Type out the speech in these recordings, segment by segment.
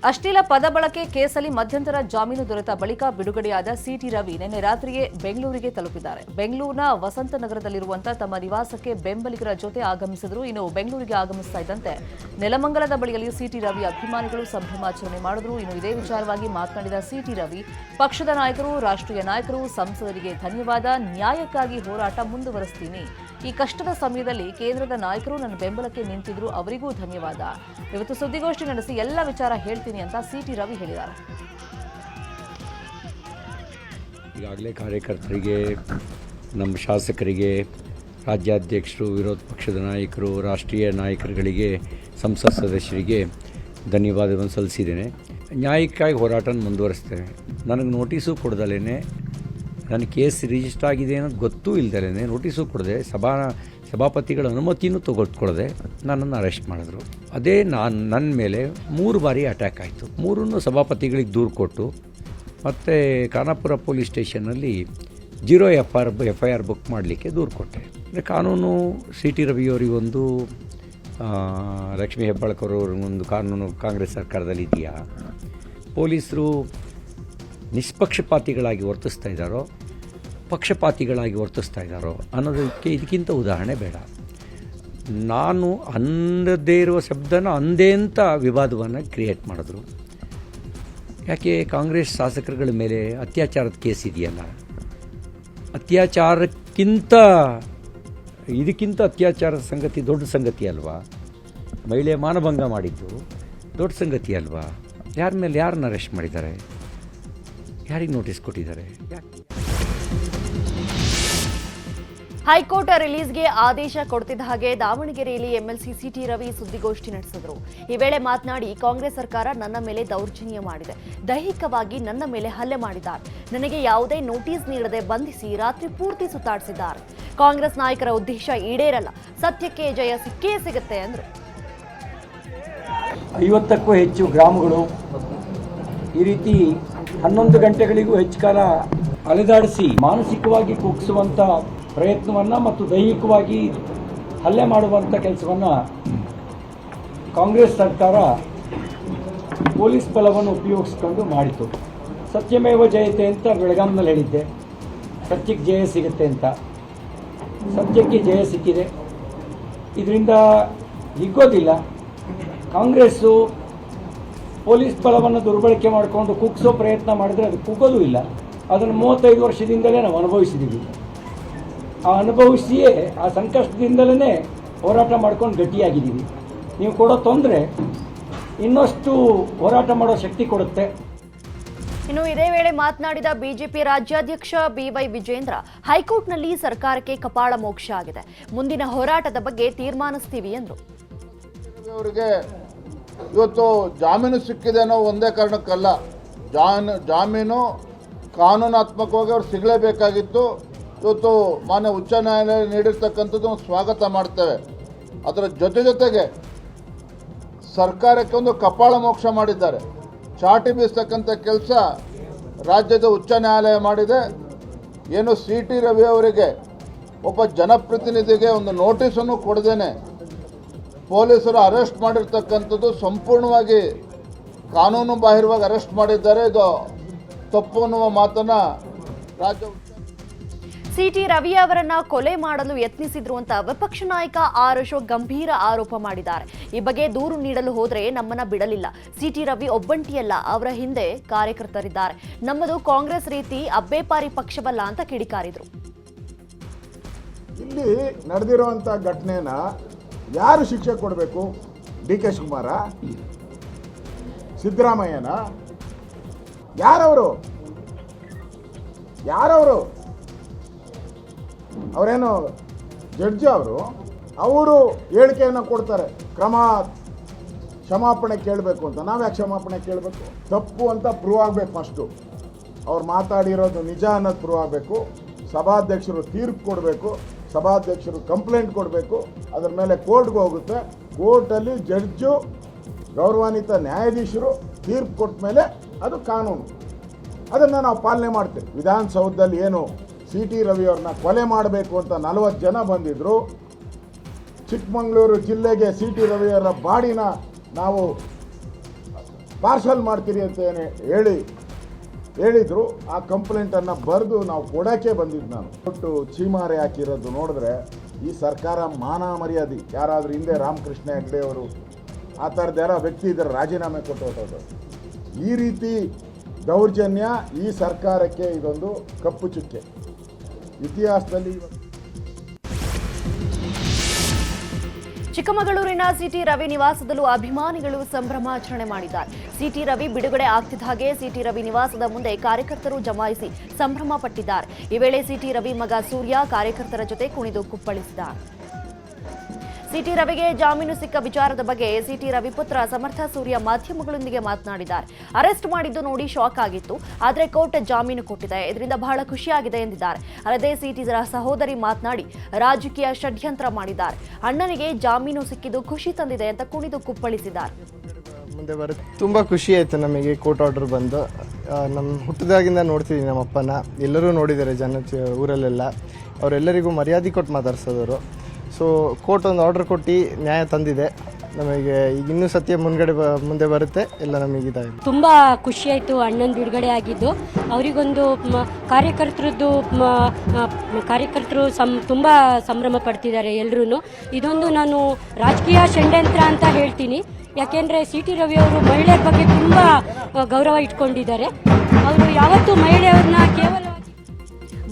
ಅಶ್ಲೀಲ ಪದ ಬಳಕೆ ಕೇಸಲ್ಲಿ ಮಧ್ಯಂತರ ಜಾಮೀನು ದೊರೆತ ಬಳಿಕ ಬಿಡುಗಡೆಯಾದ ಸಿಟಿ ರವಿ ನಿನ್ನೆ ರಾತ್ರಿಯೇ ಬೆಂಗಳೂರಿಗೆ ತಲುಪಿದ್ದಾರೆ. ಬೆಂಗಳೂರಿನ ವಸಂತನಗರದಲ್ಲಿರುವಂತಹ ತಮ್ಮ ನಿವಾಸಕ್ಕೆ ಬೆಂಬಲಿಗರ ಜೊತೆ ಆಗಮಿಸಿದರು. ಇನ್ನು ಬೆಂಗಳೂರಿಗೆ ಆಗಮಿಸ್ತಾ ಇದ್ದಂತೆ ನೆಲಮಂಗಲದ ಬಳಿಯಲ್ಲಿ ಸಿಟಿ ರವಿ ಅಭಿಮಾನಿಗಳು ಸಂಭ್ರಮಾಚರಣೆ ಮಾಡಿದರು. ಇನ್ನು ಇದೇ ವಿಚಾರವಾಗಿ ಮಾತನಾಡಿದ ಸಿಟಿ ರವಿ, ಪಕ್ಷದ ನಾಯಕರು, ರಾಷ್ಟ್ರೀಯ ನಾಯಕರು, ಸಂಸದರಿಗೆ ಧನ್ಯವಾದ. ನ್ಯಾಯಕ್ಕಾಗಿ ಹೋರಾಟ ಮುಂದುವರಿಸ್ತೀನಿ. ಈ ಕಷ್ಟದ ಸಮಯದಲ್ಲಿ ಕೇಂದ್ರದ ನಾಯಕರು ನನ್ನ ಬೆಂಬಲಕ್ಕೆ ನಿಂತಿದ್ರು, ಅವರಿಗೂ ಧನ್ಯವಾದ. ಇವತ್ತು ಸುದ್ದಿಗೋಷ್ಠಿ ನಡೆಸಿ ಎಲ್ಲ ವಿಚಾರ ಹೇಳ್ತೀನಿ ಅಂತ ಸಿಟಿ ರವಿ ಹೇಳಿದ್ದಾರೆ. ಈಗಾಗಲೇ ಕಾರ್ಯಕರ್ತರಿಗೆ, ನಮ್ಮ ಶಾಸಕರಿಗೆ, ರಾಜ್ಯಾಧ್ಯಕ್ಷರು, ವಿರೋಧ ಪಕ್ಷದ ನಾಯಕರು, ರಾಷ್ಟ್ರೀಯ ನಾಯಕರುಗಳಿಗೆ, ಸಂಸತ್ ಸದಸ್ಯರಿಗೆ ಧನ್ಯವಾದವನ್ನು ಸಲ್ಲಿಸಿದ್ದೇನೆ. ನ್ಯಾಯಕ್ಕಾಗಿ ಹೋರಾಟ ಮುಂದುವರಿಸ್ತೇನೆ. ನನಗೆ ನೋಟಿಸು ಕೊಡ್ದಲೇ, ನನ್ನ ಕೇಸ್ ರಿಜಿಸ್ಟರ್ ಆಗಿದೆ ಅನ್ನೋದು ಗೊತ್ತೂ ಇಲ್ದಲೇ, ನೋಟಿಸು ಕೊಡದೆ, ಸಭಾಪತಿಗಳ ಅನುಮತಿನೂ ತೆಗೆದುಕೊಳ್ಳದೆ ನನ್ನನ್ನು ಅರೆಸ್ಟ್ ಮಾಡಿದ್ರು. ಅದೇ ನನ್ನ ಮೇಲೆ 3 ಬಾರಿ ಅಟ್ಯಾಕ್ ಆಯಿತು. 3 ಸಭಾಪತಿಗಳಿಗೆ ದೂರು ಕೊಟ್ಟು ಮತ್ತು ಖಾನಾಪುರ ಪೊಲೀಸ್ ಸ್ಟೇಷನ್ನಲ್ಲಿ 0 FIR ಬುಕ್ ಮಾಡಲಿಕ್ಕೆ ದೂರು ಕೊಟ್ಟೆ. ಕಾನೂನು ಸಿಟಿ ರವಿಯವರಿಗೊಂದು, ಲಕ್ಷ್ಮೀ ಹೆಬ್ಬಾಳ್ಕರವ್ರಿಗೊಂದು ಕಾನೂನು ಕಾಂಗ್ರೆಸ್ ಸರ್ಕಾರದಲ್ಲಿ ಇದೆಯಾ? ಪೊಲೀಸರು ನಿಷ್ಪಕ್ಷಪಾತಿಗಳಾಗಿ ವರ್ತಿಸ್ತಾ ಇದ್ದಾರೋ, ಪಕ್ಷಪಾತಿಗಳಾಗಿ ವರ್ತಿಸ್ತಾ ಇದ್ದಾರೋ ಅನ್ನೋದಕ್ಕೆ ಇದಕ್ಕಿಂತ ಉದಾಹರಣೆ ಬೇಡ. ನಾನು ಅನ್ನದೇ ಇರುವ ಶಬ್ದನ ಅಂದೇ ಅಂತ ವಿವಾದವನ್ನು ಕ್ರಿಯೇಟ್ ಮಾಡಿದ್ರು. ಯಾಕೆ ಕಾಂಗ್ರೆಸ್ ಶಾಸಕರುಗಳ ಮೇಲೆ ಅತ್ಯಾಚಾರದ ಕೇಸ್ ಇದೆಯಲ್ಲ, ಇದಕ್ಕಿಂತ ಅತ್ಯಾಚಾರದ ಸಂಗತಿ ದೊಡ್ಡ ಸಂಗತಿ ಅಲ್ವಾ? ಮಹಿಳೆ ಮಾನಭಂಗ ಮಾಡಿದ್ದು ದೊಡ್ಡ ಸಂಗತಿ ಅಲ್ವಾ? ಯಾರ ಮೇಲೆ ಯಾರನ್ನ ಅರೆಸ್ಟ್ ಮಾಡಿದ್ದಾರೆ? ಯಾರಿಗೆ ನೋಟಿಸ್ ಕೊಟ್ಟಿದ್ದಾರೆ? ಯಾಕೆ ಹೈಕೋರ್ಟ್ ರಿಲೀಸ್ಗೆ ಆದೇಶ ಕೊಡ್ತಿದ್ದ ಹಾಗೆ ದಾವಣಗೆರೆಯಲ್ಲಿ ಎಂಎಲ್ಸಿ ಸಿಟಿ ರವಿ ಸುದ್ದಿಗೋಷ್ಠಿ ನಡೆಸಿದರು. ಈ ವೇಳೆ ಮಾತನಾಡಿ, ಕಾಂಗ್ರೆಸ್ ಸರ್ಕಾರ ನನ್ನ ಮೇಲೆ ದೌರ್ಜನ್ಯ ಮಾಡಿದೆ, ದೈಹಿಕವಾಗಿ ನನ್ನ ಮೇಲೆ ಹಲ್ಲೆ ಮಾಡಿದ್ದಾರೆ, ನನಗೆ ಯಾವುದೇ ನೋಟಿಸ್ ನೀಡದೆ ಬಂಧಿಸಿ ರಾತ್ರಿ ಪೂರ್ತಿ ಸುತ್ತಾಡಿಸಿದ್ದಾರೆ. ಕಾಂಗ್ರೆಸ್ ನಾಯಕರ ಉದ್ದೇಶ ಈಡೇರಲ್ಲ, ಸತ್ಯಕ್ಕೆ ಜಯ ಸಿಕ್ಕೇ ಸಿಗುತ್ತೆ ಅಂದರು. 50ಕ್ಕೂ ಹೆಚ್ಚು ಗ್ರಾಮಗಳು ಈ ರೀತಿ 11 ಗಂಟೆಗಳಿಗೂ ಹೆಚ್ಚು ಕಾಲ ಅಲೆದಾಡಿಸಿ ಮಾನಸಿಕವಾಗಿ ಕುಗ್ಗಿಸುವಂಥ ಪ್ರಯತ್ನವನ್ನು ಮತ್ತು ದೈಹಿಕವಾಗಿ ಹಲ್ಲೆ ಮಾಡುವಂಥ ಕೆಲಸವನ್ನು ಕಾಂಗ್ರೆಸ್ ಸರ್ಕಾರ ಪೊಲೀಸ್ ಬಲವನ್ನು ಉಪಯೋಗಿಸ್ಕೊಂಡು ಮಾಡಿತು. ಸತ್ಯಮೇವ ಜಯತೆ ಅಂತ ಬೆಳಗಾಂನಲ್ಲಿ ಹೇಳಿದ್ದೆ, ಸತ್ಯಕ್ಕೆ ಜಯ ಸಿಗುತ್ತೆ ಅಂತ. ಸತ್ಯಕ್ಕೆ ಜಯ ಸಿಕ್ಕಿದೆ. ಇದರಿಂದ ಹಿಗ್ಗೋದಿಲ್ಲ. ಕಾಂಗ್ರೆಸ್ಸು ಪೊಲೀಸ್ ಬಲವನ್ನು ದುರ್ಬಳಕೆ ಮಾಡಿಕೊಂಡು ಕುಗ್ಗಿಸೋ ಪ್ರಯತ್ನ ಮಾಡಿದರೆ ಅದು ಕುಗ್ಗೋದು ಇಲ್ಲ. ಅದನ್ನು 35 ವರ್ಷದಿಂದಲೇ ನಾವು ಅನುಭವಿಸಿದ್ದೀವಿ. ಅನುಭವಿಸಿಯೇ ಆ ಸಂಕಷ್ಟದಿಂದಲೇ ಹೋರಾಟ ಮಾಡ್ಕೊಂಡು ಗಟ್ಟಿಯಾಗಿದ್ದೀವಿ. ನೀವು ಕೊಡೋ ತೊಂದರೆ ಇನ್ನಷ್ಟು ಹೋರಾಟ ಮಾಡೋ ಶಕ್ತಿ ಕೊಡುತ್ತೆ. ಇನ್ನು ಇದೇ ವೇಳೆ ಮಾತನಾಡಿದ ಬಿಜೆಪಿ ರಾಜ್ಯಾಧ್ಯಕ್ಷ ಬಿವೈ ವಿಜೇಂದ್ರ, ಹೈಕೋರ್ಟ್ನಲ್ಲಿ ಸರ್ಕಾರಕ್ಕೆ ಕಪಾಳ ಮೋಕ್ಷ ಆಗಿದೆ, ಮುಂದಿನ ಹೋರಾಟದ ಬಗ್ಗೆ ತೀರ್ಮಾನಿಸ್ತೀವಿ ಎಂದರು. ಅವರಿಗೆ ಇವತ್ತು ಜಾಮೀನು ಸಿಕ್ಕಿದೆ ಅನ್ನೋ ಒಂದೇ ಕಾರಣಕ್ಕಲ್ಲ, ಜಾಮೀನು ಕಾನೂನಾತ್ಮಕವಾಗಿ ಅವ್ರು ಸಿಗಲೇಬೇಕಾಗಿತ್ತು. ಇವತ್ತು ಮಾನ್ಯ ಉಚ್ಚ ನ್ಯಾಯಾಲಯ ನೀಡಿರ್ತಕ್ಕಂಥದ್ದು ಸ್ವಾಗತ ಮಾಡ್ತೇವೆ. ಅದರ ಜೊತೆಗೆ ಸರ್ಕಾರಕ್ಕೆ ಒಂದು ಕಪಾಳ ಮೋಕ್ಷ ಮಾಡಿದ್ದಾರೆ. ಚಾಟಿ ಬೀಸ್ತಕ್ಕಂಥ ಕೆಲಸ ರಾಜ್ಯದ ಉಚ್ಚ ನ್ಯಾಯಾಲಯ ಮಾಡಿದೆ. ಏನು ಸಿಟಿ ರವಿ ಅವರಿಗೆ, ಒಬ್ಬ ಜನಪ್ರತಿನಿಧಿಗೆ ಒಂದು ನೋಟಿಸನ್ನು ಕೊಡದೇನೆ ಪೊಲೀಸರು ಅರೆಸ್ಟ್ ಮಾಡಿರ್ತಕ್ಕಂಥದ್ದು ಸಂಪೂರ್ಣವಾಗಿ ಕಾನೂನು ಬಾಹಿರವಾಗಿ ಅರೆಸ್ಟ್ ಮಾಡಿದ್ದಾರೆ. ಇದು ತಪ್ಪು ಅನ್ನುವ ಮಾತನ್ನು ರಾಜ್ಯ ಸಿಟಿ ರವಿ ಅವರನ್ನ ಕೊಲೆ ಮಾಡಲು ಯತ್ನಿಸಿದ್ರು ಅಂತ ವಿಪಕ್ಷ ನಾಯಕ ಆರ್ ಅಶೋಕ್ ಗಂಭೀರ ಆರೋಪ ಮಾಡಿದ್ದಾರೆ. ಈ ಬಗ್ಗೆ ದೂರು ನೀಡಲು ಹೋದ್ರೆ ನಮ್ಮನ್ನ ಬಿಡಲಿಲ್ಲ. ಸಿಟಿ ರವಿ ಒಬ್ಬಂಟಿಯಲ್ಲ, ಅವರ ಹಿಂದೆ ಕಾರ್ಯಕರ್ತರಿದ್ದಾರೆ. ನಮ್ಮದು ಕಾಂಗ್ರೆಸ್ ರೀತಿ ಅಬ್ಬೇಪಾರಿ ಪಕ್ಷವಲ್ಲ ಅಂತ ಕಿಡಿಕಾರಿದ್ರು. ಇಲ್ಲಿ ನಡೆದಿರುವಂಥ ಘಟನೆನ ಯಾರು ಶಿಕ್ಷೆ ಕೊಡಬೇಕು? ಡಿ ಕೆ ಶಿವಕುಮಾರ, ಸಿದ್ದರಾಮಯ್ಯನ? ಯಾರವರು? ಅವರೇನು ಜಡ್ಜ್ ಅವರು ಹೇಳಿಕೆಯನ್ನು ಕೊಡ್ತಾರೆ, ಕ್ಷಮಾಪಣೆ ಕೇಳಬೇಕು ಅಂತ. ನಾವ್ಯಾಕೆ ಕ್ಷಮಾಪಣೆ ಕೇಳಬೇಕು? ತಪ್ಪು ಅಂತ ಪ್ರೂವ್ ಆಗಬೇಕು. ಫಸ್ಟು ಅವ್ರು ಮಾತಾಡಿರೋದು ನಿಜ ಅನ್ನೋದು ಪ್ರೂವ್ ಆಗಬೇಕು. ಸಭಾಧ್ಯಕ್ಷರು ತೀರ್ಪು ಕೊಡಬೇಕು, ಸಭಾಧ್ಯಕ್ಷರು ಕಂಪ್ಲೇಂಟ್ ಕೊಡಬೇಕು. ಅದರ ಮೇಲೆ ಕೋರ್ಟ್ಗೆ ಹೋಗುತ್ತೆ. ಕೋರ್ಟಲ್ಲಿ ಜಡ್ಜು, ಗೌರವಾನ್ವಿತ ನ್ಯಾಯಾಧೀಶರು ತೀರ್ಪು ಕೊಟ್ಟ ಮೇಲೆ ಅದು ಕಾನೂನು. ಅದನ್ನು ನಾವು ಪಾಲನೆ ಮಾಡ್ತೇವೆ. ವಿಧಾನಸೌಧದಲ್ಲಿ ಏನು ಸಿಟಿ ರವಿಯವ್ರನ್ನ ಕೊಲೆ ಮಾಡಬೇಕು ಅಂತ 40 ಜನ ಬಂದಿದ್ದರು. ಚಿಕ್ಕಮಗಳೂರು ಜಿಲ್ಲೆಗೆ ಸಿಟಿ ರವಿಯವರ ಬಾಡಿನ ನಾವು ಪಾರ್ಸಲ್ ಮಾಡ್ತೀರಿ ಅಂತ ಏನು ಹೇಳಿದ್ರು. ಆ ಕಂಪ್ಲೇಂಟನ್ನು ಬರೆದು ನಾವು ಕೊಡೋಕ್ಕೆ ಬಂದಿದ್ದು ನಾನು. ಒಟ್ಟು ಚೀಮಾರೆ ಹಾಕಿರೋದು ನೋಡಿದ್ರೆ ಈ ಸರ್ಕಾರ ಮಾನ ಮರ್ಯಾದೆ, ಯಾರಾದರೂ ಹಿಂದೆ ರಾಮಕೃಷ್ಣ ಹೆಗ್ಡೆ ಅವರು ಆ ಥರದ್ದು ಯಾರೋ ವ್ಯಕ್ತಿ ಇದ್ದಾರೆ, ರಾಜೀನಾಮೆ ಕೊಟ್ಟು ಹೊರಟೋದು. ಈ ರೀತಿ ದೌರ್ಜನ್ಯ ಈ ಸರ್ಕಾರಕ್ಕೆ ಇದೊಂದು ಕಪ್ಪು ಚುಕ್ಕೆ ಇತಿಹಾಸದಲ್ಲಿ. ಚಿಕ್ಕಮಗಳೂರಿನ ಸಿಟಿ ರವಿ ನಿವಾಸದಲ್ಲೂ ಅಭಿಮಾನಿಗಳು ಸಂಭ್ರಮಾಚರಣೆ ಮಾಡಿದ್ದಾರೆ. ಸಿಟಿ ರವಿ ಬಿಡುಗಡೆ ಆಗ್ತಿದ್ದ ಹಾಗೆ ಸಿಟಿ ರವಿ ನಿವಾಸದ ಮುಂದೆ ಕಾರ್ಯಕರ್ತರು ಜಮಾಯಿಸಿ ಸಂಭ್ರಮ ಪಟ್ಟಿದ್ದಾರೆ. ಈ ವೇಳೆ ಸಿಟಿ ರವಿ ಮಗ ಸೂರ್ಯ ಕಾರ್ಯಕರ್ತರ ಜೊತೆ ಕುಣಿದು ಕುಪ್ಪಳಿಸಿದ್ದಾರೆ. ಸಿಟಿ ರವಿಗೆ ಜಾಮೀನು ಸಿಕ್ಕ ವಿಚಾರದ ಬಗ್ಗೆ ಸಿಟಿ ರವಿ ಪುತ್ರ ಸಮರ್ಥ ಸೂರ್ಯ ಮಾಧ್ಯಮಗಳೊಂದಿಗೆ ಮಾತನಾಡಿದ್ದಾರೆ. ಅರೆಸ್ಟ್ ಮಾಡಿದ್ದು ನೋಡಿ ಶಾಕ್ ಆಗಿತ್ತು, ಆದರೆ ಕೋರ್ಟ್ ಜಾಮೀನು ಕೊಟ್ಟಿದೆ, ಇದರಿಂದ ಬಹಳ ಖುಷಿಯಾಗಿದೆ ಎಂದಿದ್ದಾರೆ. ಅಲ್ಲದೆ ಸಿಟಿ ಸಹೋದರಿ ಮಾತನಾಡಿ ರಾಜಕೀಯ ಷಡ್ಯಂತ್ರ ಮಾಡಿದ್ದಾರೆ, ಅಣ್ಣನಿಗೆ ಜಾಮೀನು ಸಿಕ್ಕಿದ್ದು ಖುಷಿ ತಂದಿದೆ ಅಂತ ಕುಣಿದು ಕುಪ್ಪಳಿಸಿದ್ದಾರೆ. ಮುಂದೆ ಬರುತ್ತೆ, ತುಂಬ ಖುಷಿ ಆಯಿತು ನಮಗೆ ಕೋರ್ಟ್ ಆರ್ಡರ್ ಬಂದು. ನಮ್ಮ ಹುಟ್ಟಿದಾಗಿಂದ ನೋಡ್ತಿದ್ದೀನಿ, ನಮ್ಮ ಅಪ್ಪನ ಎಲ್ಲರೂ ನೋಡಿದ್ದಾರೆ, ಊರಲ್ಲೆಲ್ಲ ಅವರೆಲ್ಲರಿಗೂ ಮರ್ಯಾದೆ ಕೊಟ್ಟು ಮಾತಾಡ್ಸೋದವರು. ಸೊ ಕೋರ್ಟ್ ಒಂದು ಆರ್ಡರ್ ಕೊಟ್ಟು ನ್ಯಾಯ ತಂದಿದೆ ನಮಗೆ. ಈಗ ಇನ್ನೂ ಸತ್ಯ ಮುಂದೆ ಬರುತ್ತೆ, ಎಲ್ಲ ನಮಗೆ ಇದಾಗಿದೆ. ತುಂಬ ಖುಷಿಯಾಯಿತು ಅಣ್ಣನ ಬಿಡುಗಡೆ ಆಗಿದ್ದು. ಅವರಿಗೊಂದು ಕಾರ್ಯಕರ್ತರು ತುಂಬ ಸಂಭ್ರಮ ಪಡ್ತಿದ್ದಾರೆ ಎಲ್ಲರೂ. ಇದೊಂದು ನಾನು ರಾಜಕೀಯ ಷಡ್ಯಂತ್ರ ಅಂತ ಹೇಳ್ತೀನಿ. ಯಾಕೆಂದರೆ ಸಿಟಿ ರವಿ ಅವರು ಮಹಿಳೆಯರ ಬಗ್ಗೆ ತುಂಬ ಗೌರವ ಇಟ್ಕೊಂಡಿದ್ದಾರೆ. ಅವರು ಯಾವತ್ತೂ ಮಹಿಳೆಯವ್ರನ್ನ ಕೇವಲ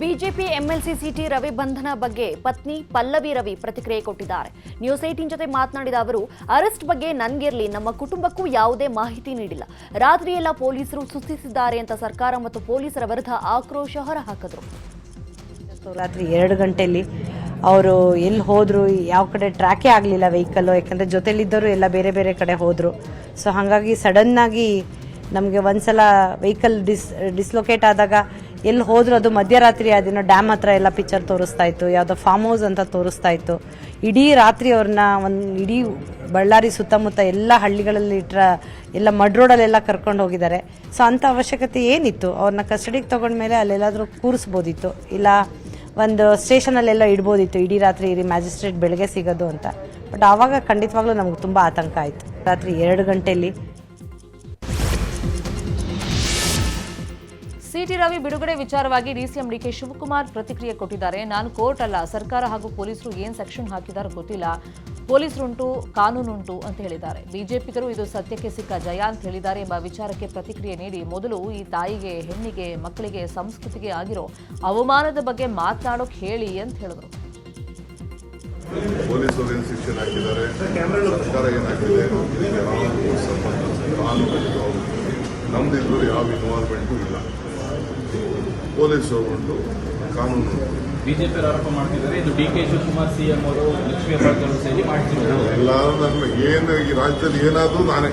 ಬಿಜೆಪಿ ಎಂಎಲ್ಸಿ ಸಿಟಿ ರವಿ ಬಂಧನ ಬಗ್ಗೆ ಪತ್ನಿ ಪಲ್ಲವಿ ರವಿ ಪ್ರತಿಕ್ರಿಯೆ ಕೊಟ್ಟಿದ್ದಾರೆ. ನ್ಯೂಸ್ 18 ಜೊತೆ ಮಾತನಾಡಿದ ಅವರು, ಅರೆಸ್ಟ್ ಬಗ್ಗೆ ನನಗಿರಲಿ, ನಮ್ಮ ಕುಟುಂಬಕ್ಕೂ ಯಾವುದೇ ಮಾಹಿತಿ ನೀಡಿಲ್ಲ. ರಾತ್ರಿಯೆಲ್ಲ ಪೊಲೀಸರು ಸುತ್ತಿಸಿದ್ದಾರೆ ಅಂತ ಸರ್ಕಾರ ಮತ್ತು ಪೊಲೀಸರ ವಿರುದ್ಧ ಆಕ್ರೋಶ ಹೊರಹಾಕಿದ್ರು. ರಾತ್ರಿ 2 ಗಂಟೆಯಲ್ಲಿ ಅವರು ಎಲ್ಲಿ ಹೋದ್ರು, ಯಾವ ಕಡೆ ಟ್ರ್ಯಾಕೇ ಆಗಲಿಲ್ಲ ವೆಹಿಕಲ್ಲು, ಯಾಕಂದರೆ ಜೊತೆಲಿದ್ದವರು ಎಲ್ಲ ಬೇರೆ ಬೇರೆ ಕಡೆ ಹೋದರು. ಸೊ ಹಾಗಾಗಿ ಸಡನ್ನಾಗಿ ನಮಗೆ ಒಂದ್ಸಲ ವೆಹಿಕಲ್ ಡಿಸ್ಲೊಕೇಟ್ ಆದಾಗ ಎಲ್ಲಿ ಹೋದ್ರು ಅದು ಮಧ್ಯರಾತ್ರಿ ಆ ದಿನ ಡ್ಯಾಮ್ ಹತ್ರ ಎಲ್ಲ ಪಿಕ್ಚರ್ ತೋರಿಸ್ತಾ ಇತ್ತು, ಯಾವುದೋ ಫಾರ್ಮ್ ಹೌಸ್ ಅಂತ ತೋರಿಸ್ತಾ ಇತ್ತು. ಇಡೀ ರಾತ್ರಿ ಅವ್ರನ್ನ ಇಡೀ ಬಳ್ಳಾರಿ ಸುತ್ತಮುತ್ತ ಎಲ್ಲ ಹಳ್ಳಿಗಳಲ್ಲಿ ಎಲ್ಲ ಮಡ್ ರೋಡಲ್ಲೆಲ್ಲ ಕರ್ಕೊಂಡು ಹೋಗಿದ್ದಾರೆ. ಸೊ ಅಂಥ ಅವಶ್ಯಕತೆ ಏನಿತ್ತು? ಅವ್ರನ್ನ ಕಸ್ಟಡಿಗೆ ತೊಗೊಂಡ್ಮೇಲೆ ಅಲ್ಲೆಲ್ಲಾದರೂ ಕೂರಿಸ್ಬೋದಿತ್ತು, ಇಲ್ಲ ಒಂದು ಸ್ಟೇಷನಲ್ಲೆಲ್ಲ ಇಡ್ಬೋದಿತ್ತು. ಇಡೀ ರಾತ್ರಿ ಮ್ಯಾಜಿಸ್ಟ್ರೇಟ್ ಬೆಳಗ್ಗೆ ಸಿಗೋದು ಅಂತ. ಬಟ್ ಆವಾಗ ಖಂಡಿತವಾಗ್ಲೂ ನಮ್ಗೆ ತುಂಬ ಆತಂಕ ಆಯಿತು. ರಾತ್ರಿ 2 ಗಂಟೆಯಲ್ಲಿ ಸಿಟಿ ರವಿ ಬಿಡುಗಡೆ ವಿಚಾರವಾಗಿ ಡಿಸಿಎಂ ಡಿಕೆ ಶಿವಕುಮಾರ್ ಪ್ರತಿಕ್ರಿಯೆ ಕೊಟ್ಟಿದ್ದಾರೆ. ನಾನು ಕೋರ್ಟ್ ಅಲ್ಲ, ಸರ್ಕಾರ ಹಾಗೂ ಪೊಲೀಸರು ಏನ್ ಸೆಕ್ಷನ್ ಹಾಕಿದಾರೋ ಗೊತ್ತಿಲ್ಲ, ಪೊಲೀಸರುಂಟು ಕಾನೂನುಂಟು ಅಂತ ಹೇಳಿದ್ದಾರೆ. ಬಿಜೆಪಿಗರು ಇದು ಸತ್ಯಕ್ಕೆ ಸಿಕ್ಕ ಜಯ ಅಂತ ಹೇಳಿದ್ದಾರೆ ಎಂಬ ವಿಚಾರಕ್ಕೆ ಪ್ರತಿಕ್ರಿಯೆ ನೀಡಿ, ಮೊದಲು ಈ ತಾಯಿಗೆ, ಹೆಣ್ಣಿಗೆ, ಮಕ್ಕಳಿಗೆ, ಸಂಸ್ಕೃತಿಗೆ ಆಗಿರೋ ಅವಮಾನದ ಬಗ್ಗೆ ಮಾತನಾಡೋಕೆ ಹೇಳಿ ಅಂತ ಹೇಳಿದ್ರು. ಪೊಲೀಸರು ಏನು ಶಿಕ್ಷಣ ಹಾಕಿದ್ದಾರೆ, ಸರ್ಕಾರ ಏನಾಗಿದೆ, ನಮ್ದಿದ್ರು ಯಾವ ಇನ್ವಾಲ್ವ್ಮೆಂಟು ಇಲ್ಲ. ಪೊಲೀಸರು ಉಂಟು, ಕಾನೂನು. ಬಿಜೆಪಿ ಆರೋಪ ಮಾಡ್ತಿದ್ದಾರೆ, ಇದು ಡಿ ಕೆ ಶಿವಕುಮಾರ್ ಸಿಎಂ ಅವರು ಲಕ್ಷ್ಮೀ ಹೆಬ್ಬಾಳ್ಕರ್ ಸೇರಿ ಮಾಡ್ತಿದ್ದಾರೆ. ಎಲ್ಲರೂ ನನ್ನ ಏನು ಈ ರಾಜ್ಯದಲ್ಲಿ ಏನಾದರೂ ನಾನೇ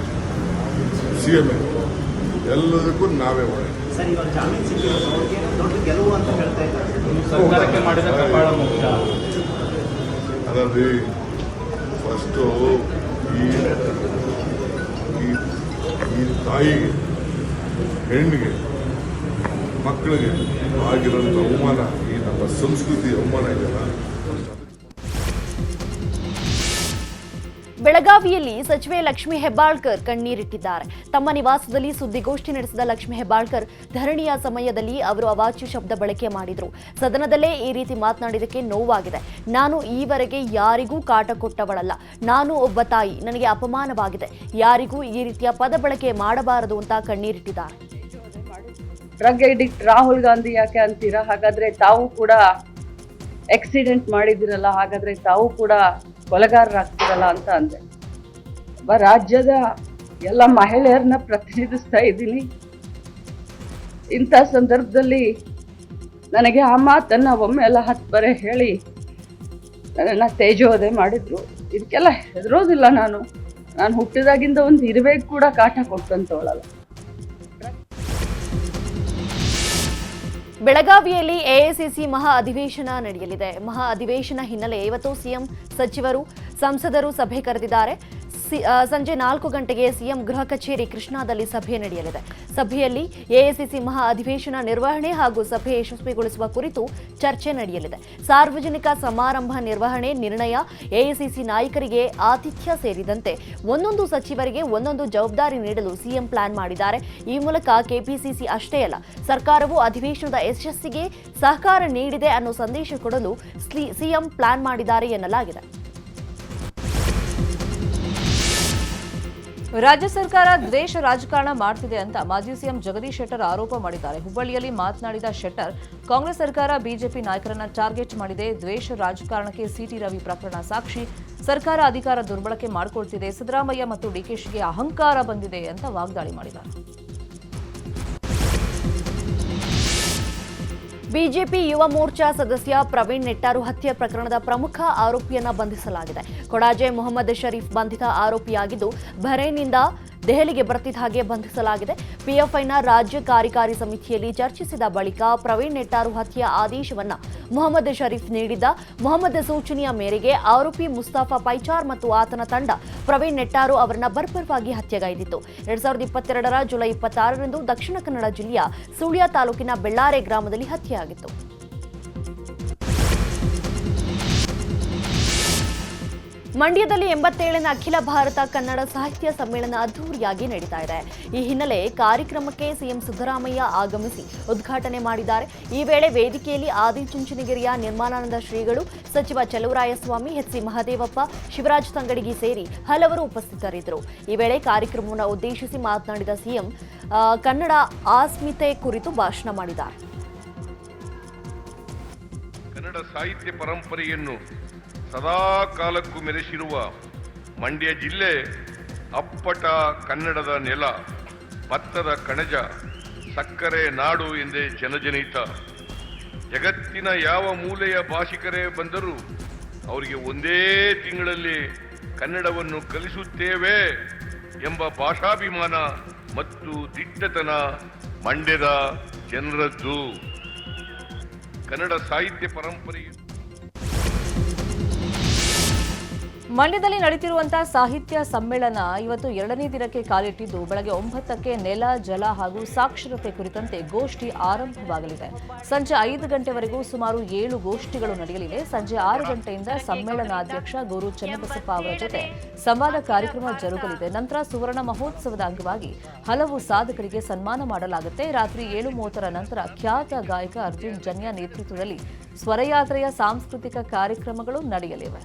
ಸಿಎಂ, ಎಲ್ಲದಕ್ಕೂ ನಾವೇ ಹೊಣೆ. ಸರ್ಕಾರಕ್ಕೆ ಮಾಡಿದ ಕಪಾಳ ಮೋಕ್ಷ. ಅದರಲ್ಲಿ ಫಸ್ಟು ಈ ತಾಯಿಗೆ, ಹೆಣ್ಣಿಗೆ, ಮಕ್ಕಳಿಗೆ ಆಗಿರೋಂಥ ಅವಮಾನ, ಈ ನಮ್ಮ ಸಂಸ್ಕೃತಿ ಅವಮಾನ ಇದೆಯಲ್ಲ. ಬೆಳಗಾವಿಯಲ್ಲಿ ಸಚಿವೆ ಲಕ್ಷ್ಮೀ ಹೆಬ್ಬಾಳ್ಕರ್ ಕಣ್ಣೀರಿಟ್ಟಿದ್ದಾರೆ. ತಮ್ಮ ನಿವಾಸದಲ್ಲಿ ಸುದ್ದಿಗೋಷ್ಠಿ ನಡೆಸಿದ ಲಕ್ಷ್ಮೀ ಹೆಬ್ಬಾಳ್ಕರ್ ಧರಣಿಯ ಸಮಯದಲ್ಲಿ ಅವರು ಅವಾಚ್ಯ ಶಬ್ದ ಬಳಕೆ ಮಾಡಿದ್ರು. ಸದನದಲ್ಲೇ ಈ ರೀತಿ ಮಾತನಾಡಿದಕ್ಕೆ ನೋವಾಗಿದೆ. ನಾನು ಈವರೆಗೆ ಯಾರಿಗೂ ಕಾಟ ಕೊಟ್ಟವಳಲ್ಲ, ನಾನು ಒಬ್ಬ ತಾಯಿ, ನನಗೆ ಅಪಮಾನವಾಗಿದೆ, ಯಾರಿಗೂ ಈ ರೀತಿಯ ಪದ ಬಳಕೆ ಮಾಡಬಾರದು ಅಂತ ಕಣ್ಣೀರಿಟ್ಟಿದ್ದಾರೆ. ಡ್ರಗ್ ಅಡಿಕ್ಟ್ ರಾಹುಲ್ ಗಾಂಧಿ ಯಾಕೆ ಅಂತೀರಾ? ಹಾಗಾದ್ರೆ ತಾವು ಕೂಡ ಆಕ್ಸಿಡೆಂಟ್ ಮಾಡಿದಿರಲ್ಲ, ಹಾಗಾದ್ರೆ ತಾವು ಕೂಡ ಕೊಲೆಗಾರರಾಗ್ತಿರಲ್ಲ ಅಂತ ಅಂದೆ. ರಾಜ್ಯದ ಎಲ್ಲ ಮಹಿಳೆಯರನ್ನ ಪ್ರತಿನಿಧಿಸ್ತಾ ಇದ್ದೀನಿ. ಇಂಥ ಸಂದರ್ಭದಲ್ಲಿ ನನಗೆ ಆ ಮಾತನ್ನ ಒಮ್ಮೆ ಎಲ್ಲ 10 ಬರೆ ಹೇಳಿ ನನ್ನನ್ನು ತೇಜೋವಧೆ ಮಾಡಿದ್ರು. ಇದಕ್ಕೆಲ್ಲ ಹೆದರೋದಿಲ್ಲ. ನಾನು ಹುಟ್ಟಿದಾಗಿಂದ ಒಂದು ಇರುವೆಗೆ ಕೂಡ ಕಾಟ ಕೊಟ್ಟಂತವಳಲ್ಲ. ಬೆಳಗಾವಿಯಲ್ಲಿ ಎಐಸಿಸಿ ಮಹಾ ಅಧಿವೇಶನ ನಡೆಯಲಿದೆ. ಮಹಾ ಅಧಿವೇಶನ ಹಿನ್ನೆಲೆ ಇವತ್ತು ಸಿಎಂ, ಸಚಿವರು, ಸಂಸದರು ಸಭೆ ಕರೆದಿದ್ದಾರೆ. ಸಂಜೆ 4 ಗಂಟೆಗೆ ಸಿಎಂ ಗೃಹ ಕಚೇರಿ ಕೃಷ್ಣಾದಲ್ಲಿ ಸಭೆ ನಡೆಯಲಿದೆ. ಸಭೆಯಲ್ಲಿ ಎಐಸಿಸಿ ಮಹಾ ಅಧಿವೇಶನ ನಿರ್ವಹಣೆ ಹಾಗೂ ಸಭೆ ಯಶಸ್ವಿಗೊಳಿಸುವ ಕುರಿತು ಚರ್ಚೆ ನಡೆಯಲಿದೆ. ಸಾರ್ವಜನಿಕ ಸಮಾರಂಭ ನಿರ್ವಹಣೆ ನಿರ್ಣಯ, ಎಐಸಿಸಿ ನಾಯಕರಿಗೆ ಆತಿಥ್ಯ ಸೇರಿದಂತೆ ಒಂದೊಂದು ಸಚಿವರಿಗೆ ಒಂದೊಂದು ಜವಾಬ್ದಾರಿ ನೀಡಲು ಸಿಎಂ ಪ್ಲಾನ್ ಮಾಡಿದ್ದಾರೆ. ಈ ಮೂಲಕ ಕೆಪಿಸಿಸಿ ಅಷ್ಟೇ ಅಲ್ಲ, ಸರ್ಕಾರವು ಅಧಿವೇಶನದ ಯಶಸ್ಸಿಗೆ ಸಹಕಾರ ನೀಡಿದೆ ಅನ್ನೋ ಸಂದೇಶ ಕೊಡಲು ಸಿಎಂ ಪ್ಲಾನ್ ಮಾಡಿದ್ದಾರೆ ಎನ್ನಲಾಗಿದೆ. ರಾಜ್ಯ ಸರ್ಕಾರ ದ್ವೇಷ ರಾಜಕಾರಣ ಮಾಡ್ತಿದೆ ಅಂತ ಮಾಜಿ ಸಿಎಂ ಜಗದೀಶ್ ಶೆಟ್ಟರ್ ಆರೋಪ ಮಾಡಿದ್ದಾರೆ. ಹುಬ್ಬಳ್ಳಿಯಲ್ಲಿ ಮಾತನಾಡಿದ ಶೆಟ್ಟರ್, ಕಾಂಗ್ರೆಸ್ ಸರ್ಕಾರ ಬಿಜೆಪಿ ನಾಯಕರನ್ನ ಟಾರ್ಗೆಟ್ ಮಾಡಿದೆ. ದ್ವೇಷ ರಾಜಕಾರಣಕ್ಕೆ ಸಿಟಿ ರವಿ ಪ್ರಕರಣ ಸಾಕ್ಷಿ. ಸರ್ಕಾರ ಅಧಿಕಾರ ದುರ್ಬಳಕೆ ಮಾಡಿಕೊಳ್ತಿದೆ. ಸಿದ್ದರಾಮಯ್ಯ ಮತ್ತು ಡಿಕೆಶಿಗೆ ಅಹಂಕಾರ ಬಂದಿದೆ ಅಂತ ವಾಗ್ದಾಳಿ ಮಾಡಿದ್ದಾರೆ. ಬಿಜೆಪಿ ಯುವ ಮೋರ್ಚಾ ಸದಸ್ಯ ಪ್ರವೀಣ್ ನೆಟ್ಟಾರು ಹತ್ಯೆ ಪ್ರಕರಣದ ಪ್ರಮುಖ ಆರೋಪಿಯನ್ನ ಬಂಧಿಸಲಾಗಿದೆ. ಕೊಡಾಜೆ ಮೊಹಮ್ಮದ್ ಶರೀಫ್ ಬಂಧಿತ ಆರೋಪಿಯಾಗಿದ್ದು, ಬಹ್ರೈನ್ನಿಂದ ದೆಹಲಿಗೆ ಬರ್ತಿದ್ದ ಹಾಗೆ ಬಂಧಿಸಲಾಗಿದೆ. ಪಿಎಫ್ಐನ ರಾಜ್ಯ ಕಾರ್ಯಕಾರಿ ಸಮಿತಿಯಲ್ಲಿ ಚರ್ಚಿಸಿದ ಬಳಿಕ ಪ್ರವೀಣ್ ನೆಟ್ಟಾರು ಹತ್ಯೆಯ ಆದೇಶವನ್ನ ಮೊಹಮ್ಮದ್ ಶರೀಫ್ ನೀಡಿದ್ದ. ಮೊಹಮ್ಮದ್ ಸೂಚನೆಯ ಮೇರೆಗೆ ಆರೋಪಿ ಮುಸ್ತಾಫಾ ಪೈಚಾರ್ ಮತ್ತು ಆತನ ತಂಡ ಪ್ರವೀಣ್ ನೆಟ್ಟಾರು ಅವರನ್ನ ಬರ್ಬರವಾಗಿ ಹತ್ಯೆಗೈದಿತ್ತು. 2022 ಜುಲೈ 26ರಂದು ದಕ್ಷಿಣ ಕನ್ನಡ ಜಿಲ್ಲೆಯ ಸುಳ್ಯ ತಾಲೂಕಿನ ಬೆಳ್ಳಾರೆ ಗ್ರಾಮದಲ್ಲಿ ಹತ್ಯೆಯಾಗಿತ್ತು. ಮಂಡ್ಯದಲ್ಲಿ 87ನೇ ಅಖಿಲ ಭಾರತ ಕನ್ನಡ ಸಾಹಿತ್ಯ ಸಮ್ಮೇಳನ ಅದ್ದೂರಿಯಾಗಿ ನಡೀತಾ ಇದೆ. ಈ ಹಿನ್ನೆಲೆ ಕಾರ್ಯಕ್ರಮಕ್ಕೆ ಸಿಎಂ ಸಿದ್ದರಾಮಯ್ಯ ಆಗಮಿಸಿ ಉದ್ಘಾಟನೆ ಮಾಡಿದ್ದಾರೆ. ಈ ವೇಳೆ ವೇದಿಕೆಯಲ್ಲಿ ಆದಿಚುಂಚನಗಿರಿಯ ನಿರ್ಮಲಾನಂದ ಶ್ರೀಗಳು, ಸಚಿವ ಚಲುವರಾಯಸ್ವಾಮಿ, ಎಚ್ಸಿ ಮಹದೇವಪ್ಪ, ಶಿವರಾಜ್ ತಂಗಡಗಿ ಸೇರಿ ಹಲವರು ಉಪಸ್ಥಿತರಿದ್ದರು. ಈ ವೇಳೆ ಕಾರ್ಯಕ್ರಮವನ್ನು ಉದ್ದೇಶಿಸಿ ಮಾತನಾಡಿದ ಸಿಎಂ ಕನ್ನಡ ಅಸ್ಮಿತೆ ಕುರಿತು ಭಾಷಣ ಮಾಡಿದ್ದಾರೆ. ಕನ್ನಡ ಸಾಹಿತ್ಯ ಪರಂಪರೆಯನ್ನು ಸದಾ ಕಾಲಕ್ಕೂ ಮೆರೆಸಿರುವ ಮಂಡ್ಯ ಜಿಲ್ಲೆ ಅಪ್ಪಟ ಕನ್ನಡದ ನೆಲ, ಭತ್ತದ ಕಣಜ, ಸಕ್ಕರೆ ನಾಡು ಎಂದೇ ಜನಜನಿತ. ಜಗತ್ತಿನ ಯಾವ ಮೂಲೆಯ ಭಾಷಿಕರೇ ಬಂದರೂ ಅವರಿಗೆ ಒಂದೇ ತಿಂಗಳಲ್ಲಿ ಕನ್ನಡವನ್ನು ಕಲಿಸುತ್ತೇವೆ ಎಂಬ ಭಾಷಾಭಿಮಾನ ಮತ್ತು ದಿಟ್ಟತನ ಮಂಡ್ಯದ ಜನರದ್ದು. ಕನ್ನಡ ಸಾಹಿತ್ಯ ಪರಂಪರೆಯು ಮಂಡ್ಯದಲ್ಲಿ ನಡೆಯುತ್ತಿರುವಂತಹ ಸಾಹಿತ್ಯ ಸಮ್ಮೇಳನ ಇವತ್ತು 2ನೇ ದಿನಕ್ಕೆ ಕಾಲಿಟ್ಟಿದ್ದು, ಬೆಳಗ್ಗೆ 9ಕ್ಕೆ ನೆಲ, ಜಲ ಹಾಗೂ ಸಾಕ್ಷರತೆ ಕುರಿತಂತೆ ಗೋಷ್ಠಿ ಆರಂಭವಾಗಲಿದೆ. ಸಂಜೆ 5 ಗಂಟೆವರೆಗೂ ಸುಮಾರು 7 ಗೋಷ್ಠಿಗಳು ನಡೆಯಲಿವೆ. ಸಂಜೆ 6 ಗಂಟೆಯಿಂದ ಸಮ್ಮೇಳನಾಧ್ಯಕ್ಷ ಗೋರು ಚನ್ನಬಸಪ್ಪ ಅವರ ಜೊತೆ ಸಂವಾದ ಕಾರ್ಯಕ್ರಮ ಜರುಗಲಿದೆ. ನಂತರ ಸುವರ್ಣ ಮಹೋತ್ಸವದ ಅಂಗವಾಗಿ ಹಲವು ಸಾಧಕರಿಗೆ ಸನ್ಮಾನ ಮಾಡಲಾಗುತ್ತೆ. ರಾತ್ರಿ 7:30 ನಂತರ ಖ್ಯಾತ ಗಾಯಕ ಅರ್ಜುನ್ ಜನ್ಯ ನೇತೃತ್ವದಲ್ಲಿ ಸ್ವರಯಾತ್ರೆಯ ಸಾಂಸ್ಕೃತಿಕ ಕಾರ್ಯಕ್ರಮಗಳು ನಡೆಯಲಿವೆ.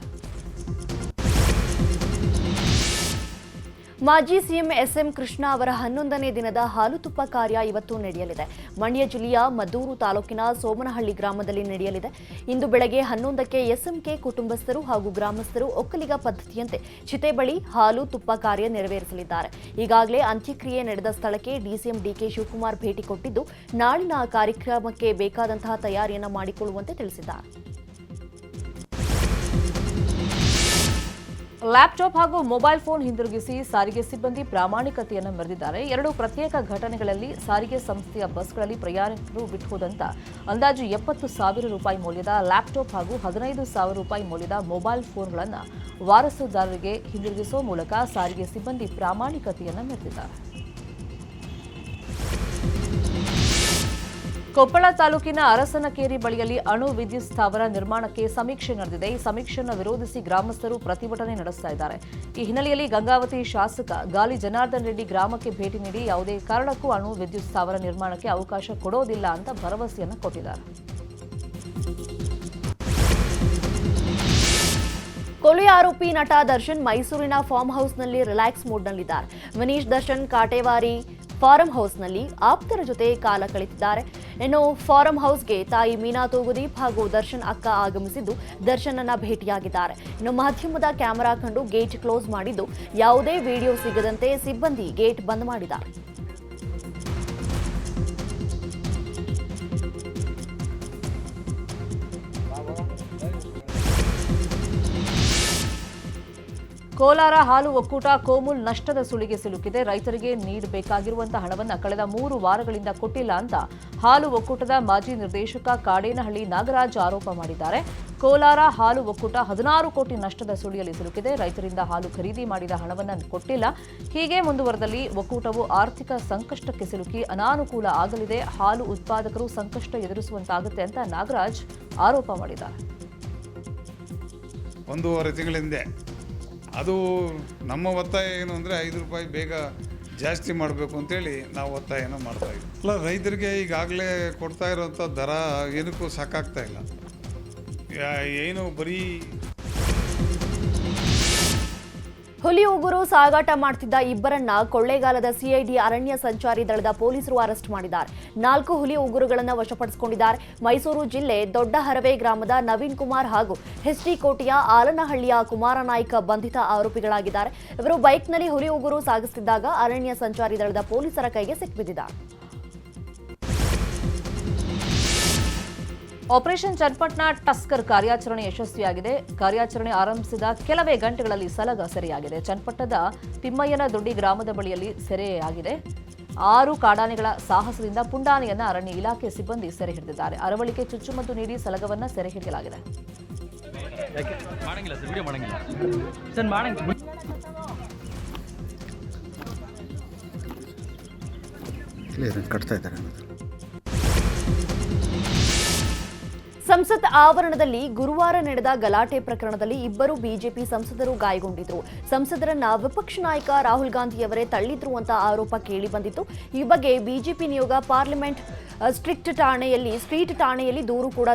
ಮಾಜಿ ಸಿಎಂ ಎಸ್ಎಂ ಕೃಷ್ಣ ಅವರ 11ನೇ ದಿನದ ಹಾಲು ತುಪ್ಪ ಕಾರ್ಯ ಇವತ್ತು ನಡೆಯಲಿದೆ. ಮಂಡ್ಯ ಜಿಲ್ಲೆಯ ಮದ್ದೂರು ತಾಲೂಕಿನ ಸೋಮನಹಳ್ಳಿ ಗ್ರಾಮದಲ್ಲಿ ನಡೆಯಲಿದೆ. ಇಂದು ಬೆಳಗ್ಗೆ 11ಕ್ಕೆ ಎಸ್ಎಂಕೆ ಕುಟುಂಬಸ್ಥರು ಹಾಗೂ ಗ್ರಾಮಸ್ಥರು ಒಕ್ಕಲಿಗ ಪದ್ಧತಿಯಂತೆ ಚಿತೆ ಬಳಿ ಹಾಲು ತುಪ್ಪ ಕಾರ್ಯ ನೆರವೇರಿಸಲಿದ್ದಾರೆ. ಈಗಾಗಲೇ ಅಂತ್ಯಕ್ರಿಯೆ ನಡೆದ ಸ್ಥಳಕ್ಕೆ ಡಿಸಿಎಂ ಡಿಕೆ ಶಿವಕುಮಾರ್ ಭೇಟಿ ಕೊಟ್ಟಿದ್ದು, ನಾಳಿನ ಕಾರ್ಯಕ್ರಮಕ್ಕೆ ಬೇಕಾದಂತಹ ತಯಾರಿಯನ್ನು ಮಾಡಿಕೊಳ್ಳುವಂತೆ ತಿಳಿಸಿದ್ದಾರೆ. ಲ್ಯಾಪ್ಟಾಪ್ ಹಾಗೂ ಮೊಬೈಲ್ ಫೋನ್ ಹಿಂದಿರುಗಿಸಿ ಸಾರಿಗೆ ಸಿಬ್ಬಂದಿ ಪ್ರಾಮಾಣಿಕತೆಯನ್ನು ಮೆರೆದಿದ್ದಾರೆ. 2 ಪ್ರತ್ಯೇಕ ಘಟನೆಗಳಲ್ಲಿ ಸಾರಿಗೆ ಸಂಸ್ಥೆಯ ಬಸ್ಗಳಲ್ಲಿ ಪ್ರಯಾಣಿಕರು ಬಿಟ್ಟುಹೋದಂತ ಅಂದಾಜು 70,000 ರೂಪಾಯಿ ಮೌಲ್ಯದ ಲ್ಯಾಪ್ಟಾಪ್ ಹಾಗೂ 15,000 ರೂಪಾಯಿ ಮೌಲ್ಯದ ಮೊಬೈಲ್ ಫೋನ್ಗಳನ್ನು ವಾರಸುದಾರರಿಗೆ ಹಿಂದಿರುಗಿಸುವ ಮೂಲಕ ಸಾರಿಗೆ ಸಿಬ್ಬಂದಿ ಪ್ರಾಮಾಣಿಕತೆಯನ್ನು ಮೆರೆದಿದ್ದಾರೆ. ಕೊಪ್ಪಳ ತಾಲೂಕಿನ ಅರಸನಕೇರಿ ಬಳಿಯಲ್ಲಿ ಅಣು ವಿದ್ಯುತ್ ಸ್ಥಾವರ ನಿರ್ಮಾಣಕ್ಕೆ ಸಮೀಕ್ಷೆ ನಡೆದಿದೆ. ಈ ಸಮೀಕ್ಷೆಯನ್ನು ವಿರೋಧಿಸಿ ಗ್ರಾಮಸ್ಥರು ಪ್ರತಿಭಟನೆ ನಡೆಸ್ತಾ ಇದ್ದಾರೆ. ಈ ಹಿನ್ನೆಲೆಯಲ್ಲಿ ಗಂಗಾವತಿ ಶಾಸಕ ಗಾಲಿ ಜನಾರ್ದನ್ ರೆಡ್ಡಿ ಗ್ರಾಮಕ್ಕೆ ಭೇಟಿ ನೀಡಿ ಯಾವುದೇ ಕಾರಣಕ್ಕೂ ಅಣು ವಿದ್ಯುತ್ ಸ್ಥಾವರ ನಿರ್ಮಾಣಕ್ಕೆ ಅವಕಾಶ ಕೊಡೋದಿಲ್ಲ ಅಂತ ಭರವಸೆಯನ್ನು ಕೊಟ್ಟಿದ್ದಾರೆ. ಕೊಲೆ ಆರೋಪಿ ನಟ ದರ್ಶನ್ ಮೈಸೂರಿನ ಫಾರ್ಮ್ ಹೌಸ್ನಲ್ಲಿ ರಿಲ್ಯಾಕ್ಸ್ ಮೂಡ್ನಲ್ಲಿದ್ದಾರೆ. ವಿನೀಶ್ ದರ್ಶನ್ ಕಾಟೇವಾರಿ ಫಾರಂ ಹೌಸ್ನಲ್ಲಿ ಆಪ್ತರ ಜೊತೆ ಕಾಲ ಕಳೆದಿದ್ದಾರೆ. ಇನ್ನು ಫಾರಂ ಹೌಸ್ಗೆ ತಾಯಿ ಮೀನಾ ತೂಗುದೀಪ್ ಹಾಗೂ ದರ್ಶನ್ ಅಕ್ಕ ಆಗಮಿಸಿದ್ದು ದರ್ಶನ್ ಅನ್ನ ಭೇಟಿಯಾಗಿದ್ದಾರೆ. ಇನ್ನು ಮಾಧ್ಯಮದ ಕ್ಯಾಮೆರಾ ಕಂಡು ಗೇಟ್ ಕ್ಲೋಸ್ ಮಾಡಿದ್ದು, ಯಾವುದೇ ವಿಡಿಯೋ ಸಿಗದಂತೆ ಸಿಬ್ಬಂದಿ ಗೇಟ್ ಬಂದ್ ಮಾಡಿದ್ದಾರೆ. ಕೋಲಾರ ಹಾಲು ಒಕ್ಕೂಟ ಕೋಮುಲ್ ನಷ್ಟದ ಸುಳಿಗೆ ಸಿಲುಕಿದೆ. ರೈತರಿಗೆ ನೀಡಬೇಕಾಗಿರುವಂತಹ ಹಣವನ್ನು ಕಳೆದ 3 ವಾರಗಳಿಂದ ಕೊಟ್ಟಿಲ್ಲ ಅಂತ ಹಾಲು ಒಕ್ಕೂಟದ ಮಾಜಿ ನಿರ್ದೇಶಕ ಕಾಡೇನಹಳ್ಳಿ ನಾಗರಾಜ್ ಆರೋಪ ಮಾಡಿದ್ದಾರೆ. ಕೋಲಾರ ಹಾಲು ಒಕ್ಕೂಟ 16 ಕೋಟಿ ನಷ್ಟದ ಸುಳಿಯಲ್ಲಿ ಸಿಲುಕಿದೆ. ರೈತರಿಂದ ಹಾಲು ಖರೀದಿ ಮಾಡಿದ ಹಣವನ್ನು ಕೊಟ್ಟಿಲ್ಲ. ಹೀಗೆ ಮುಂದುವರೆದಲ್ಲಿ ಒಕ್ಕೂಟವು ಆರ್ಥಿಕ ಸಂಕಷ್ಟಕ್ಕೆ ಸಿಲುಕಿ ಅನಾನುಕೂಲ ಆಗಲಿದೆ. ಹಾಲು ಉತ್ಪಾದಕರು ಸಂಕಷ್ಟ ಎದುರಿಸುವಂತಾಗುತ್ತೆ ಅಂತ ನಾಗರಾಜ್ ಆರೋಪ ಮಾಡಿದ್ದಾರೆ. 1.5 ತಿಂಗಳ ಹಿಂದೆ ಅದು ನಮ್ಮ ಒತ್ತಾಯ ಏನು ಅಂದರೆ 5 ರೂಪಾಯಿ ಬೇಗ ಜಾಸ್ತಿ ಮಾಡಬೇಕು ಅಂತೇಳಿ ನಾವು ಒತ್ತಾಯನ ಮಾಡ್ತಾಯಿದ್ವಿ. ಅಲ್ಲ, ರೈತರಿಗೆ ಈಗಾಗಲೇ ಕೊಡ್ತಾ ಇರೋಂಥ ದರ ಏನಕ್ಕೂ ಸಾಕಾಗ್ತಾ ಇಲ್ಲ. ಏನು ಬರೀ ಹುಲಿ ಉಗುರು ಸಾಗಾಟ ಮಾಡ್ತಿದ್ದ ಇಬ್ಬರನ್ನ ಕೊಳ್ಳೇಗಾಲದ ಸಿಐಡಿ ಅರಣ್ಯ ಸಂಚಾರಿ ದಳದ ಪೊಲೀಸರು ಅರೆಸ್ಟ್ ಮಾಡಿದ್ದಾರೆ. 4 ಹುಲಿ ಉಗುರುಗಳನ್ನು ವಶಪಡಿಸಿಕೊಂಡಿದ್ದಾರೆ. ಮೈಸೂರು ಜಿಲ್ಲೆ ದೊಡ್ಡ ಹರವೆ ಗ್ರಾಮದ ನವೀನ್ ಕುಮಾರ್ ಹಾಗೂ ಕೋಟೆಯ ಆಲನಹಳ್ಳಿಯ ಕುಮಾರನಾಯ್ಕ ಬಂಧಿತ ಆರೋಪಿಗಳಾಗಿದ್ದಾರೆ. ಇವರು ಬೈಕ್ನಲ್ಲಿ ಹುಲಿ ಉಗುರು ಸಾಗಿಸುತ್ತಿದ್ದಾಗ ಅರಣ್ಯ ಸಂಚಾರಿ ದಳದ ಪೊಲೀಸರ ಕೈಗೆ ಸಿಕ್ಕಿಬಿದ್ದಿದ್ದಾರೆ. ಆಪರೇಷನ್ ಚನ್ನಪಟ್ಟಣ ಟಸ್ಕರ್ ಕಾರ್ಯಾಚರಣೆ ಯಶಸ್ವಿಯಾಗಿದೆ. ಕಾರ್ಯಾಚರಣೆ ಆರಂಭಿಸಿದ ಕೆಲವೇ ಗಂಟೆಗಳಲ್ಲಿ ಸಲಗ ಸೆರೆಯಾಗಿದೆ. ಚನ್ನಪಟ್ಟಣದ ತಿಮ್ಮಯ್ಯನ ದೊಡ್ಡಿ ಗ್ರಾಮದ ಬಳಿಯಲ್ಲಿ ಸೆರೆಯಾಗಿದೆ. 6 ಕಾಡಾನೆಗಳ ಸಾಹಸದಿಂದ ಪುಂಡಾನೆಯನ್ನ ಅರಣ್ಯ ಇಲಾಖೆ ಸಿಬ್ಬಂದಿ ಸೆರೆ ಹಿಡಿದಿದ್ದಾರೆ. ಅರವಳಿಕೆ ಚುಚ್ಚುಮದ್ದು ನೀಡಿ ಸಲಗವನ್ನ ಸೆರೆ ಹಿಡಿಯಲಾಗಿದೆ. ಸಂಸತ್ ಆವರಣದಲ್ಲಿ ಗುರುವಾರ ನಡೆದ ಗಲಾಟೆ ಪ್ರಕರಣದಲ್ಲಿ ಇಬ್ಬರು ಬಿಜೆಪಿ ಸಂಸದರು ಗಾಯಗೊಂಡಿದ್ರು. ಸಂಸದರನ್ನ ವಿಪಕ್ಷ ನಾಯಕ ರಾಹುಲ್ ಗಾಂಧಿಯವರೇ ತಳ್ಳಿದ್ರು ಅಂತ ಆರೋಪ ಕೇಳಿ ಬಂದಿತ್ತು. ಈ ಬಗ್ಗೆ ಬಿಜೆಪಿ ನಿಯೋಗ ಪಾರ್ಲಿಮೆಂಟ್ ಸ್ಟ್ರೀಟ್ ಠಾಣೆಯಲ್ಲಿ ದೂರು ಕೂಡ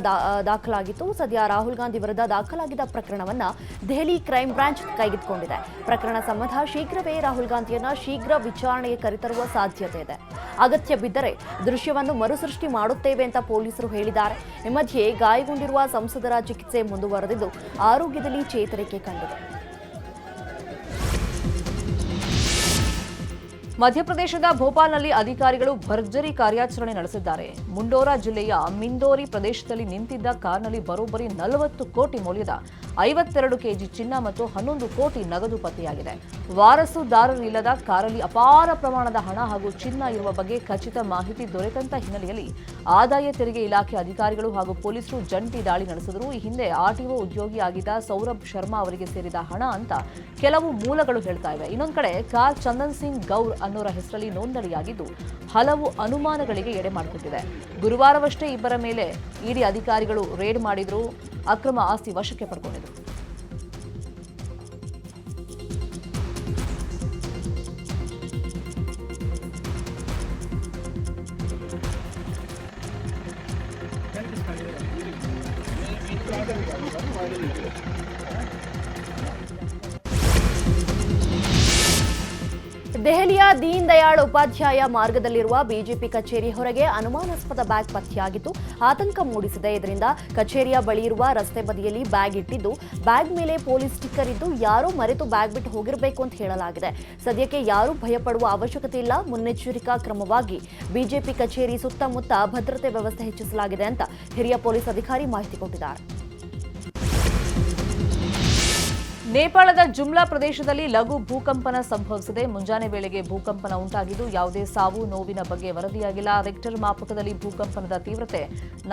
ದಾಖಲಾಗಿತ್ತು. ಸದ್ಯ ರಾಹುಲ್ ಗಾಂಧಿ ವಿರುದ್ಧ ದಾಖಲಾಗಿದ್ದ ಪ್ರಕರಣವನ್ನ ದೆಹಲಿ ಕ್ರೈಂ ಬ್ರಾಂಚ್ ಕೈಗೆತ್ತಿಕೊಂಡಿದೆ. ಪ್ರಕರಣ ಸಂಬಂಧ ಶೀಘ್ರವೇ ರಾಹುಲ್ ಗಾಂಧಿಯನ್ನ ಶೀಘ್ರ ವಿಚಾರಣೆಗೆ ಕರೆತರುವ ಸಾಧ್ಯತೆ ಇದೆ. ಅಗತ್ಯ ಬಿದ್ದರೆ ದೃಶ್ಯವನ್ನು ಮರುಸೃಷ್ಟಿ ಮಾಡುತ್ತೇವೆ ಅಂತ ಪೊಲೀಸರು ಹೇಳಿದ್ದಾರೆ. ಈ ಮಧ್ಯೆ ಗಾಯಗೊಂಡಿರುವ ಸಂಸದರ ಚಿಕಿತ್ಸೆ ಮುಂದುವರೆದಿದ್ದು ಆರೋಗ್ಯದಲ್ಲಿ ಚೇತರಿಕೆ ಕಂಡಿದೆ. ಮಧ್ಯಪ್ರದೇಶದ ಭೋಪಾಲ್ನಲ್ಲಿ ಅಧಿಕಾರಿಗಳು ಭರ್ಜರಿ ಕಾರ್ಯಾಚರಣೆ ನಡೆಸಿದ್ದಾರೆ. ಮುಂಡೋರಾ ಜಿಲ್ಲೆಯ ಮಿಂದೋರಿ ಪ್ರದೇಶದಲ್ಲಿ ನಿಂತಿದ್ದ ಕಾರ್ನಲ್ಲಿ ಬರೋಬ್ಬರಿ 40 ಕೋಟಿ ಮೌಲ್ಯದ 52 ಕೆಜಿ ಚಿನ್ನ ಮತ್ತು 11 ಕೋಟಿ ನಗದು ಪತ್ತೆಯಾಗಿದೆ. ವಾರಸುದಾರರಿಲ್ಲದ ಕಾರಲ್ಲಿ ಅಪಾರ ಪ್ರಮಾಣದ ಹಣ ಹಾಗೂ ಚಿನ್ನ ಇರುವ ಬಗ್ಗೆ ಖಚಿತ ಮಾಹಿತಿ ದೊರೆತಂತ ಹಿನ್ನೆಲೆಯಲ್ಲಿ ಆದಾಯ ತೆರಿಗೆ ಇಲಾಖೆ ಅಧಿಕಾರಿಗಳು ಹಾಗೂ ಪೊಲೀಸರು ಜಂಟಿ ದಾಳಿ ನಡೆಸಿದರು. ಈ ಹಿಂದೆ ಆರ್ಟಿಒ ಉದ್ಯೋಗಿಯಾಗಿದ್ದ ಸೌರಭ್ ಶರ್ಮಾ ಅವರಿಗೆ ಸೇರಿದ ಹಣ ಅಂತ ಕೆಲವು ಮೂಲಗಳು ಹೇಳ್ತಾ ಇವೆ. ಇನ್ನೊಂದು ಕಡೆ ಕಾರ್ ಚಂದನ್ ಸಿಂಗ್ ಗೌರ್ ಅನ್ನೋರ ಹೆಸರಲ್ಲಿ ನೋಂದಣಿಯಾಗಿದ್ದು ಹಲವು ಅನುಮಾನಗಳಿಗೆ ಎಡೆ ಮಾಡಿಕೊಟ್ಟಿದೆ. ಗುರುವಾರವಷ್ಟೇ ಇಬ್ಬರ ಮೇಲೆ ಇಡಿ ಅಧಿಕಾರಿಗಳು ರೇಡ್ ಮಾಡಿದ್ರು. ಅಕ್ರಮ ಆಸ್ತಿ ವಶಕ್ಕೆ ಪಡ್ಕೊಂಡಿದ್ರು. ದೆಹಲಿಯ ದೀನ್ ದಯಾಳ್ ಉಪಾಧ್ಯಾಯ ಮಾರ್ಗದಲ್ಲಿರುವ ಬಿಜೆಪಿ ಕಚೇರಿ ಹೊರಗೆ ಅನುಮಾನಾಸ್ಪದ ಬ್ಯಾಗ್ ಪತ್ತೆಯಾಗಿತ್ತು. ಆತಂಕ ಮೂಡಿಸಿದೆ. ಇದರಿಂದ ಕಚೇರಿಯ ಬಳಿ ಇರುವ ರಸ್ತೆ ಬದಿಯಲ್ಲಿ ಬ್ಯಾಗ್ ಇಟ್ಟಿದ್ದು ಬ್ಯಾಗ್ ಮೇಲೆ ಪೊಲೀಸ್ ಸ್ಟಿಕ್ಕರ್ ಇದ್ದು ಯಾರೋ ಮರೆತು ಬ್ಯಾಗ್ ಬಿಟ್ಟು ಹೋಗಿರಬೇಕು ಅಂತ ಹೇಳಲಾಗಿದೆ. ಸದ್ಯಕ್ಕೆ ಯಾರೂ ಭಯಪಡುವ ಅವಶ್ಯಕತೆ ಇಲ್ಲ. ಮುನ್ನೆಚ್ಚರಿಕಾ ಕ್ರಮವಾಗಿ ಬಿಜೆಪಿ ಕಚೇರಿ ಸುತ್ತಮುತ್ತ ಭದ್ರತೆ ವ್ಯವಸ್ಥೆ ಹೆಚ್ಚಿಸಲಾಗಿದೆ ಅಂತ ಹಿರಿಯ ಪೊಲೀಸ್ ಅಧಿಕಾರಿ ಮಾಹಿತಿ ಕೊಟ್ಟಿದ್ದಾರೆ. ನೇಪಾಳದ ಜುಮ್ಲಾ ಪ್ರದೇಶದಲ್ಲಿ ಲಘು ಭೂಕಂಪನ ಸಂಭವಿಸಿದೆ. ಮುಂಜಾನೆ ವೇಳೆಗೆ ಭೂಕಂಪನ ಉಂಟಾಗಿದ್ದು ಯಾವುದೇ ಸಾವು ನೋವಿನ ಬಗ್ಗೆ ವರದಿಯಾಗಿಲ್ಲ. ರಿಕ್ಟರ್ ಮಾಪಕದಲ್ಲಿ ಭೂಕಂಪನದ ತೀವ್ರತೆ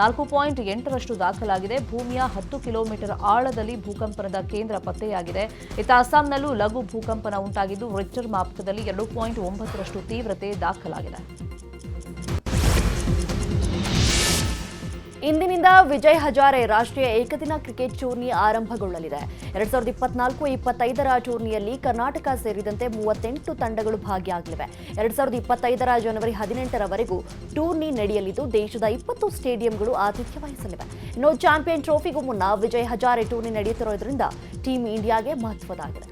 4.8ರಷ್ಟು ದಾಖಲಾಗಿದೆ. ಭೂಮಿಯ 10 ಕಿಲೋಮೀಟರ್ ಆಳದಲ್ಲಿ ಭೂಕಂಪನದ ಕೇಂದ್ರ ಪತ್ತೆಯಾಗಿದೆ. ಇತ್ತ ಅಸ್ಸಾಂನಲ್ಲೂ ಲಘು ಭೂಕಂಪನ ಉಂಟಾಗಿದ್ದು ರಿಕ್ಟರ್ ಮಾಪಕದಲ್ಲಿ 2.9ರಷ್ಟು ತೀವ್ರತೆ ದಾಖಲಾಗಿದೆ. ಇಂದಿನಿಂದ ವಿಜಯ್ ಹಜಾರೆ ರಾಷ್ಟ್ರೀಯ ಏಕದಿನ ಕ್ರಿಕೆಟ್ ಟೂರ್ನಿ ಆರಂಭಗೊಳ್ಳಲಿದೆ. 2024-25ರ ಟೂರ್ನಿಯಲ್ಲಿ ಕರ್ನಾಟಕ ಸೇರಿದಂತೆ 38 ತಂಡಗಳು ಭಾಗಿಯಾಗಲಿವೆ. 2025ರ ಜನವರಿ 18ರವರೆಗೂ ಟೂರ್ನಿ ನಡೆಯಲಿದ್ದು ದೇಶದ 20 ಸ್ಟೇಡಿಯಂಗಳು ಆತಿಥ್ಯ ವಹಿಸಲಿವೆ. ಇನ್ನು ಚಾಂಪಿಯನ್ ಟ್ರೋಫಿಗೂ ಮುನ್ನ ವಿಜಯ್ ಹಜಾರೆ ಟೂರ್ನಿ ನಡೆಯುತ್ತಿರುವುದರಿಂದ ಟೀಮ್ ಇಂಡಿಯಾಗೆ ಮಹತ್ವದಾಗಿದೆ.